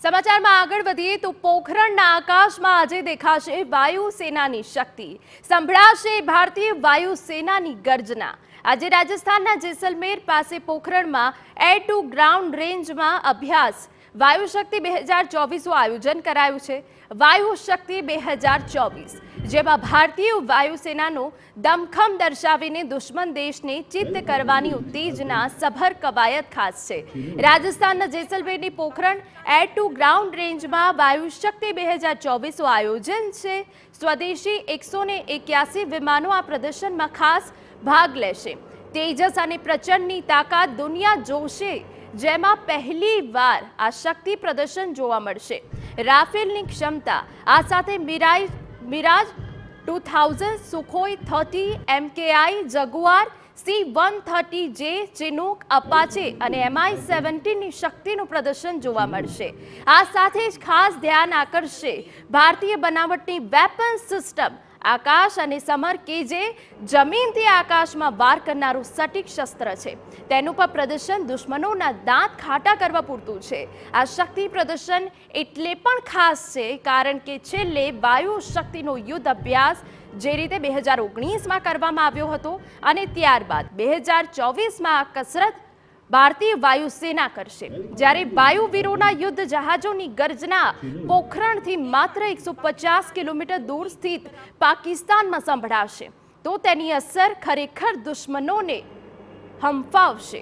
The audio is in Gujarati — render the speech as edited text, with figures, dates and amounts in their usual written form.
સમાચારમાં આગળ વધીએ તો પોખરણના આકાશમાં આજે દેખાશે વાયુસેનાની શક્તિ, સંભળાશે ભારતીય વાયુસેનાની ગર્જના। આજે રાજસ્થાનના જેસલમેર પાસે પોખરણમાં એર ટુ ગ્રાઉન્ડ રેન્જમાં અભ્યાસ વાયુ શક્તિ 2024નું આયોજન કરાયું છે। વાયુ શક્તિ 2024 જેમાં ભારતીય વાયુસેનાનો દમખમ દર્શાવીને દુશ્મન દેશને ચિત્ત કરવાની ઉત્તેજના સભર કવાયત ખાસ છે। રાજસ્થાનના જેસલમેરની પોખરણ એર ટુ ગ્રાઉન્ડ રેન્જમાં વાયુ શક્તિ 2024નું આયોજન છે। સ્વદેશી 181 વિમાનો આ પ્રદર્શનમાં ખાસ ભાગ લેશે। તેજસ અને પ્રચંડની તાકાત દુનિયા જોશે, જેમાં પહેલીવાર આ શક્તિ પ્રદર્શન જોવા મળશે। રાફેલની ક્ષમતા, આ સાથે Mirage 2000, Sukhoi 30, MKI Jaguar, C-130J, Chinook, Apache અને Mi-17ની શક્તિનું પ્રદર્શન જોવા મળશે। આ સાથે જ ખાસ ધ્યાન આકર્ષશે ભારતીય બનાવટની વેપન સિસ્ટમ આકાશ અને સમર કે જે જમીનથી આકાશમાં વાર કરનારું સટીક શસ્ત્ર છે। તેનું પણ પ્રદર્શન દુશ્મનોના દાંત ખાટા કરવા પૂરતું છે। આ શક્તિ પ્રદર્શન એટલે પણ ખાસ છે કારણ કે છેલ્લે વાયુ શક્તિનો યુદ્ધ અભ્યાસ જે રીતે 2019માં કરવામાં આવ્યો હતો અને ત્યારબાદ 2024માં આ કસરત ભારતીય વાયુસેના કરશે, જ્યારે વાયુવીરોના યુદ્ધ જહાજોની ગર્જના પોખરણથી માત્ર 150 કિલોમીટર દૂર સ્થિત પાકિસ્તાનમાં સંભળાશે, તો તેની અસર ખરેખર દુશ્મનોને હંફાવશે।